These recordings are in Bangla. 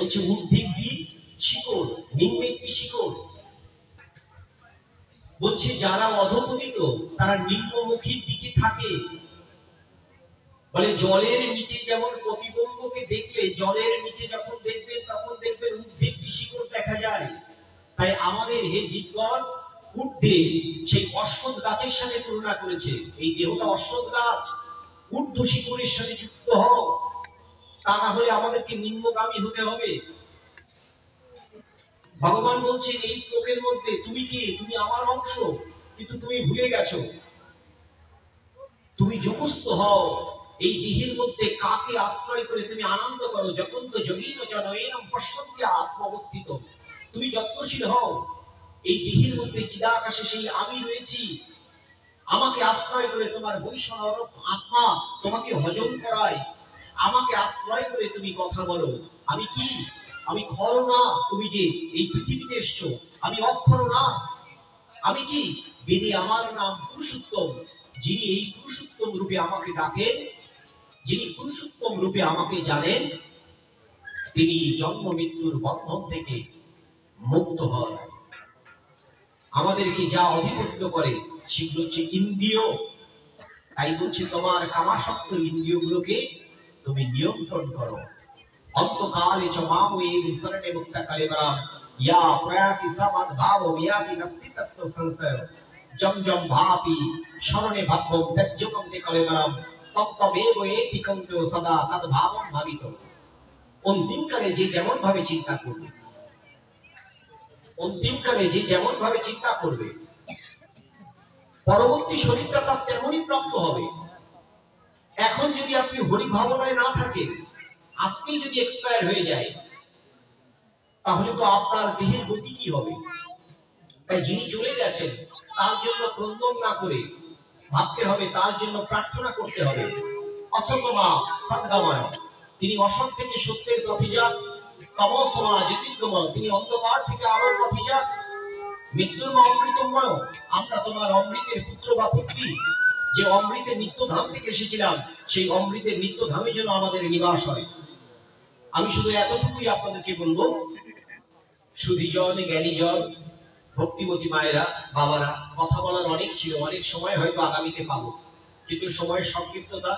বলছে ঊর্ধ্বটি শিকড়, নিম্ন একটি শিকড়। বলছে যারা অধঃপতিত তারা নিম্নমুখীর দিকে থাকে। বলে জলের নিচে যেমন প্রতিবিম্বকে দেখলে জলের নিচে যখন দেখবেন তখন দেখবেন ঊর্ধ্বটি শিকড় দেখা যায়। তাই আমাদের হে জীবগণ ঊর্ধ্বে সেই অশ্বত্থ গাছের সাথে তুলনা করেছে। এই দেহটা অশ্বত্থ গাছ, ঊর্ধ্ব শিকড়ের সাথে যুক্ত হও, তা না হলে আমাদেরকে নিম্নগামী হতে হবে। ভগবান বলছেন এই শ্লোকের মধ্যে, তুমি কি? তুমি আমার অংশ, কিন্তু তুমি ভুলে গেছো। তুমি যোগস্থ হও, এই দেহের মধ্যে কাকে আশ্রয় করে তুমি আনন্দ করো। যখন তো যোগীন জনয়েনম পশ্যন্তি আত্ম অবস্থিত, তুমি যত্নশীল হও। এই দেহের মধ্যে চিদাকাশে সেই আমি রয়েছি, আমাকে আশ্রয় করে তোমার বৈষ্ণব আত্মা তোমাকে হজম করায়। আমাকে আশ্রয় করে তুমি কথা বলো। আমি কি? আমি ক্ষর না, তুমি যে এই পৃথিবীতে এসছো। আমি অক্ষর না, আমি কি? বেদে আমার নাম পুরুষোত্তম। যিনি এই পুরুষোত্তম রূপে আমাকে ডাকেন, যিনি পুরুষোত্তম রূপে আমাকে জানেন, তিনি জন্ম মৃত্যুর বন্ধন থেকে মুক্ত হন। আমাদেরকে যা অধিপতিত করে সেগুলো হচ্ছে ইন্দ্রিয়। তাই বলছে তোমার কামাসক্ত ইন্দ্রিয়গুলোকে তুমি নিয়ন্ত্রণ করো। অন্তকালে চ মাময়ে বিসরণে মুক্তা কালেবরাম ইয়া প্রয়াতি সমাদ ভাব বিয়াতি নাস্তি তত্ত্ব সংসার জম জম ভাপি শরণে ভাবম ত্যাজ্যকম তে কালেবরাম তত্ত্বমেব এতি কন্তো সদা তদ ভাবম ভাবিত। অন্তিমকালে যে যেমন ভাবে চিন্তা করবে, অন্তিমকালে যে যেমন ভাবে চিন্তা করবে, পরবর্তী শরীরটা তার তেমনই প্রাপ্ত হবে। এখন যদি আপনি হরি ভাবনায় না থাকেন, আজকেই যদি এক্সপায়ার হয়ে যায়, তাহলে তো আপনার দেহের গতি কি হবে? তাই যিনি চলে গেছেন তার জন্য ক্রন্দন না করে ভাবতে হবে, তার জন্য প্রার্থনা করতে হবে। অসতমা সদ্গময়, তিনি অসৎ থেকে সত্যের পথে যান। তমসমা জ্যোতির্গময়, তিনি অন্ধকার থেকে আলোর পথে যান। মৃত্যুর মা অমৃতময়, আমরা তোমার অমৃতের পুত্র বা পুত্রী। যে অমৃতের নিত্যধাম থেকে এসেছিলাম, সেই অমৃতের নিত্যধামে যেন আমাদের নিবাস হয়। আমি শুধু এতটুকুই আপনাদেরকে বলবো, সুধীজন, জ্ঞানীজন, ভক্তিমতী মায়েরা, বাবারা, কথা বলার অনেক ছিল, অনেক সময় হয়তো আগামীতে পাবো, কিন্তু সময়ের সংক্ষিপ্ততা।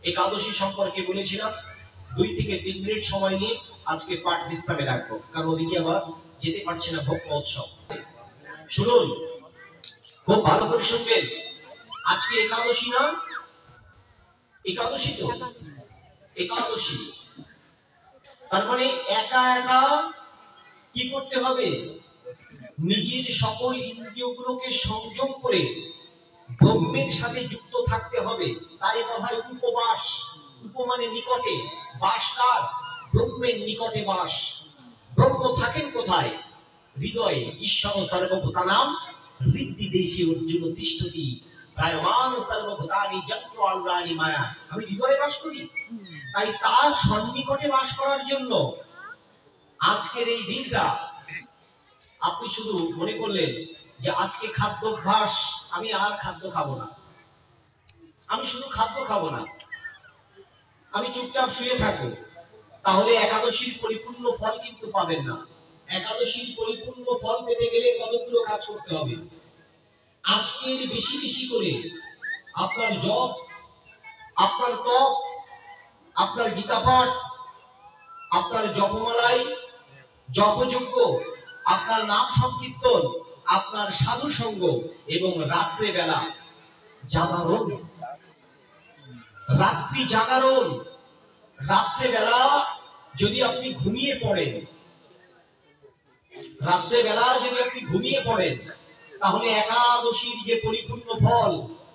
একাদশী সম্পর্কে বলেছিলাম 2 থেকে 3 মিনিট সময় নিয়ে আজকে পাঠ বিশ্রামে রাখবো, কারণ ওদিকে আবার যেতে পারছি না ভোগ মহোৎসব। শুনুন, খুব ভালো করে শুনবেন। আজকে একাদশী না? একাদশী তো, একাদশী। তার মানে একা একা কি করতে হবে? নিজের সকল ইন্দ্রিয়গুলোকে সংযম করে ব্রহ্মের সাথে যুক্ত থাকতে হবে। তাই বলা হয় উপবাস। উপমানে নিকটে, বাস কার? ব্রহ্মের নিকটে বাস। ব্রহ্ম থাকেন কোথায়? হৃদয়ে। ঈশ্বর সর্বভূতানাম হৃদি দেশে অর্জুন তিষ্ঠতি প্রায়মান সর্বভূতানি যন্ত্র আল্লানি মায়া। আমি হৃদয়ে বাস করি। তাই তার সন্নিকটে বাস করার জন্য আজকের এই দিনটা আপনি শুধু মনে করলেন যে আজকে খাদ্যাভ্যাস, আমি আর খাদ্য খাবো না, আমি শুধু খাদ্য খাবো না, আমি চুপচাপ শুয়ে থাকবো, তাহলে একাদশীর পরিপূর্ণ ফল কিন্তু পাবেন না। একাদশীর পরিপূর্ণ ফল পেতে গেলে কতগুলো কাজ করতে হবে। আজকের বেশি বেশি করে আপনার জপ, আপনার তপ, আপনার গীতা পাঠ, আপনার জপমালাই, জপযজ্ঞ, আপনার নাম সংকীর্তন, আপনার সাধু সঙ্গ, এবং রাত্রে বেলা জাগরণ, রাত্রি জাগরণ। রাত্রে বেলা যদি আপনি ঘুমিয়ে পড়েন, রাত্রে বেলা যদি আপনি ঘুমিয়ে পড়েন, তাহলে একাদশীর যে পরিপূর্ণ ফল,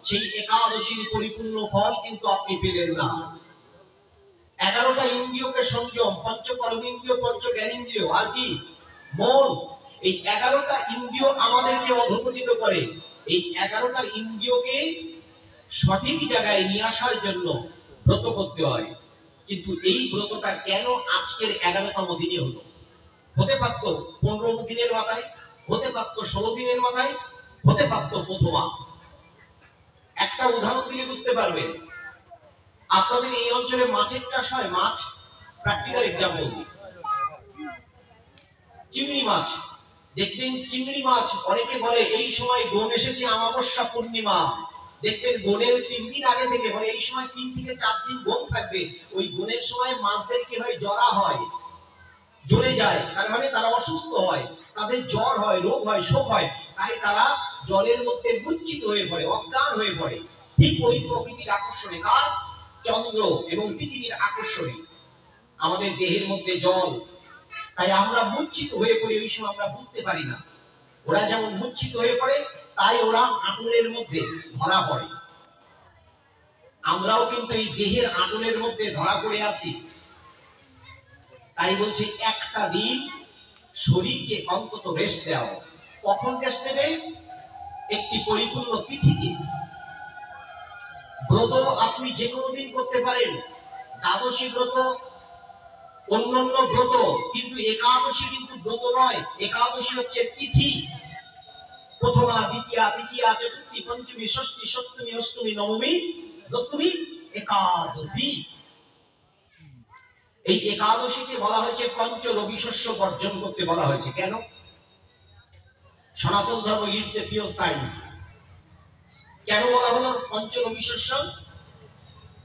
সেই একাদশীর পরিপূর্ণ ফল কিন্তু আপনি পেলেন না। 11টা ইন্দ্রিয়কে সংযম, পঞ্চ কর্মেন্দ্রিয়, পঞ্চ জ্ঞানেন্দ্রিয়, আর কি? মন। এই 11টা ইন্দ্রিয় আমাদেরকে অধঃপতিত করে। এই 11টা ইন্দ্রিয়কে সঠিক জায়গায় নিয়ে আসার জন্য ব্রত করতে হয়। কিন্তু এই ব্রতটা কেন আজকের 11তম দিনে হলো? হতে পারত 15 দিনের মাথায়, হতে পারত 16 দিনের মাথায়, হতে পারত প্রথমা। একটা উদাহরণ দিলে বুঝতে পারবেন। আপনাদের এই অঞ্চলে মাছের চাষ হয়? মাছ, প্র্যাকটিক্যাল এক্সাম্পল দিই। চিংড়ি মাছ, দেখবেন চিংড়ি মাছ অনেকে বলে এই সময় গোন এসেছে অমাবস্যা পূর্ণিমা, দেখবেন গোনের 3 দিন আগে থেকে, মানে এই সময় 3 থেকে 4 দিন গোন থাকবে, ওই গোনের সময় মাছদের কি হয়, জ্বরা হয়, জ্বরে যায়, তার মানে তারা অসুস্থ হয়, তাদের জ্বর হয়, রোগ হয়, শোক হয়, তাই তারা জলের মধ্যে মূর্ছিত হয়ে পড়ে, অজ্ঞান হয়ে পড়ে। ঠিক ওই প্রকৃতির আকর্ষণে, কার? চন্দ্র এবং পৃথিবীর আকর্ষণে আমাদের দেহের মধ্যে জল, তাই আমরা মূর্ছিত হয়ে পড়ি, ওই সময় আমরা বুঝতে পারি না। ওরা যেমন মূর্ছিত হয়ে পড়ে, তাই ওরা আগুনের মধ্যে ধরা পড়ে। আমরাও কিন্তু এই দেহের আগুনের মধ্যে ধরা পড়ে আছি। তাই বলছে একটা দিন শরীরকে অন্তত রেস্ট দাও। কখন রেস্ট দেবে? একটি পরিপূর্ণ তিথিতে। ব্রত আপনি যে কোনো দিন করতে পারেন, দ্বাদশী ব্রত, অন্যান্য ব্রত, কিন্তু একাদশী কিন্তু ব্রত নয়। একাদশী হচ্ছে তিথি, প্রথমা, দ্বিতীয়া, তৃতীয়া, চতুর্থী, পঞ্চমী, ষষ্ঠী, সপ্তমী, অষ্টমী, নবমী, দশমী, একাদশী। এই একাদশীকে বলা হয়েছে পঞ্চ রবি শস্য বর্জন করতে বলা হয়েছে। কেন? সনাতন ধর্ম ইটস এ পিওর সায়েন্স। কেন বলা হলো পঞ্চ রবি শস্য?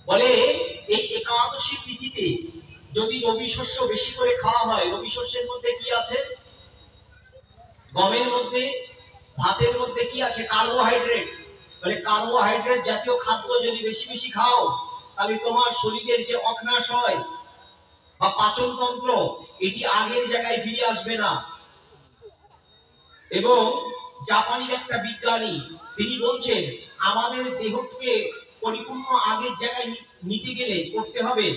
বলে এই একাদশী তিথিতে যদি রবি শস্য বেশি করে খাওয়া হয়, রবি শস্যের মধ্যে কি আছে? গমের মধ্যে, ভাতের মধ্যে কি আছে? কার্বোহাইড্রেট। বলে কার্বোহাইড্রেট জাতীয় খাদ্য যদি বেশি বেশি খাও, তাহলে তোমার শরীরের যে অগ্নাশ হয় বা পাচন তন্ত্র, এটি আগের জায়গায় ফিরে আসবে না। এবং জাপানের একটা বিজ্ঞানী তিনি বলছেন আমাদের দেহকে পরিপূর্ণ আগের জায়গায় নিতে গেলে করতে হবে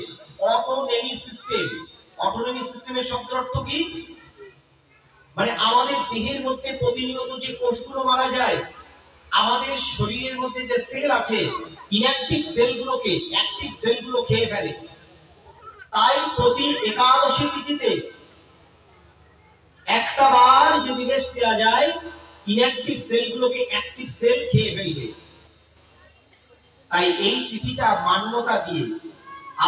অটোনমি সিস্টেম। অটোনমি সিস্টেমের শব্দ অর্থ কি? মানে আমাদের দেহের মধ্যে প্রতিনিয়ত যে কোষগুলো মারা যায়, আমাদের শরীরের মধ্যে যে সেল আছে, ইনঅ্যাক্টিভ সেলগুলোকে অ্যাক্টিভ সেলগুলো খেয়ে ফেলে। তাই প্রতি একাদশী তিথিতে একটা বার যদি রেস্ট দেওয়া যায়, ইনঅ্যাক্টিভ সেলগুলোকে অ্যাক্টিভ সেল খেয়ে ফেলবে। তাই এই তিথিটা মান্যতা দিয়ে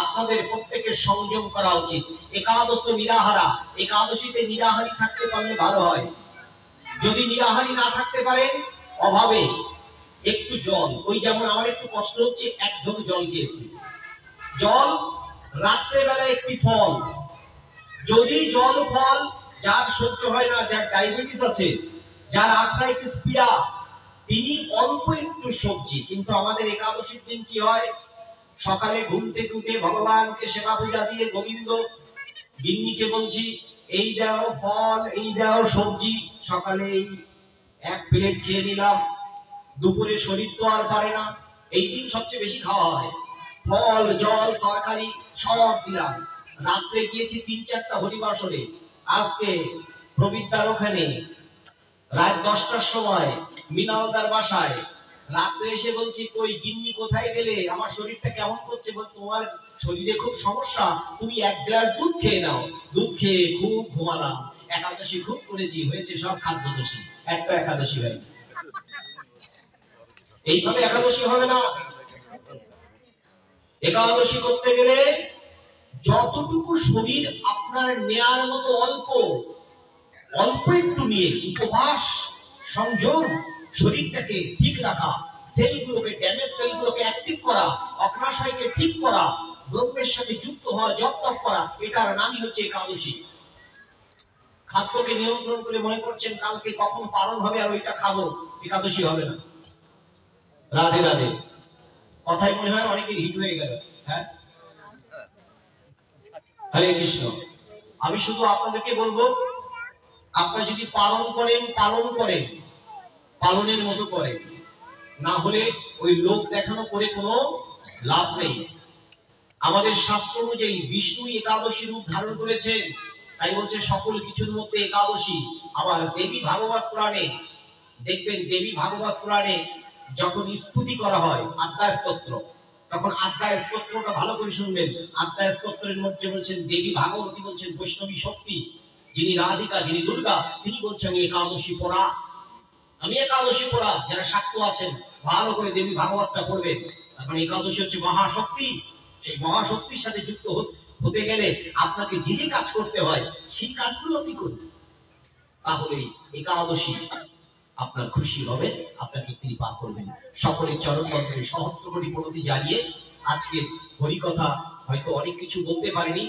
আপনাদের প্রত্যেকের সংযম করা উচিত। একাদশ নিরাহারা, একাদশীতে নিরাহারি থাকতে পারলে ভালো হয়। যদি নিরাহারি না থাকতে পারেন, অভাবে একটু জল, ওই যেমন আমার একটু কষ্ট হচ্ছে, এক ঢোক জল খেয়েছি। জল, রাত্রে বেলা একটি ফল, যদি জল ফল যার সহ্য হয় না, যার ডায়াবেটিস আছে, যার আর্থ্রাইটিস পীড়া, তিনি অল্প একটু সবজি। কিন্তু আমাদের একাদশীর দিন কি হয়? সকালে ঘুম থেকে উঠে ভগবানকে সেবা পূজা দিয়ে, গোবিন্দ গিন্নিকে বলছি এই দাও ফল, এই দাও সবজি, সকালে এক প্লেট খেয়ে নিলাম, দুপুরে শরীর তো আর পারে না, এই দিন সবচেয়ে বেশি খাওয়া হয়, ফল, জল, তরকারি সব দিলাম। রাত্রে গিয়েছি 3-4টা হরিবাসরে। আজকে প্রবিদ্যার ওখানে রাত 10টার সময় মিনালদার বাসায় রাত্রে এসে বলছি কই গিন্নি কোথায় গেলে, আমার শরীরটা কেমন করছে? বল তোমার শরীরে খুব সমস্যা, তুমি 1 গ্লাস দুধ খেয়ে নাও। দুধ খেয়ে খুব ঘুমালাম, একাদশী খুব করেছি, হয়েছে সব খাদ্যদোষী। একটা একাদশী ভাই, এইভাবে একাদশী হবে না। একাদশী করতে গেলে যতটুকু শরীর আপনার নেয়ার মতো অল্প অল্প একটু নিয়ে উপবাস, সংযম, শরীরটাকে ঠিক রাখা, সেলগুলোকে, ড্যামেজ সেলগুলোকে অ্যাক্টিভ করা, অগ্নাশয়কে ঠিক করা, ব্রহ্মের সাথে যুক্ত হওয়া, জপ তপ করা, এটার নামই হচ্ছে একাদশী। খাদ্যকে নিয়ন্ত্রণ করে মনে করছেন কালকে কখন পালন হবে আর ওইটা খাবো, একাদশী হবে না। রাধে রাধে। কথাই মনে হয় অনেকের হিট হয়ে গেল। হ্যাঁ, হরে কৃষ্ণ। আমি শুধু আপনাদেরকে বলবো, আপনারা যদি পালন করেন, পালন করেন, পালনের মতো করেন, না হলে ওই লোক দেখানো করে কোনো লাভ নেই। আমাদের শাস্ত্র অনুযায়ী বিষ্ণু একাদশী রূপ ধারণ করেছেন, তাই বলছে সকল কিছুর মধ্যে একাদশী। আবার দেবী ভাগবত পুরাণে দেখবেন, দেবী ভাগবত পুরাণে যখন স্তুতি করা হয় আদ্যায় স্তোত্র, তখন আদ্যায় স্তোত্রটা ভালো করে শুনবেন। আদ্যায় স্তোত্রের মধ্যে বলছেন দেবী ভাগবতী বলছেন বৈষ্ণবী শক্তি, যিনি রাধিকা, যিনি দুর্গা, তিনি বলছেন আমি একাদশী পড়া, আমি একাদশী পড়া। যারা শাক্ত আছেন ভালো করে দেবী ভাগবতটা পড়বেন। তারপরে একাদশী হচ্ছে মহাশক্তি, সেই মহাশক্তির সাথে যুক্ত হতে গেলে আপনাকে যে যে কাজ করতে হয় সেই কাজগুলো আপনি করুন। তাহলে একাদশী আপনার খুশি হবে, আপনাকে কৃপা করবেন। সকলের চরণ বন্ধনে সহস্র কোটি প্রণতি জানিয়ে আজকের হরিকথা হয়তো অনেক কিছু বলতে পারিনি,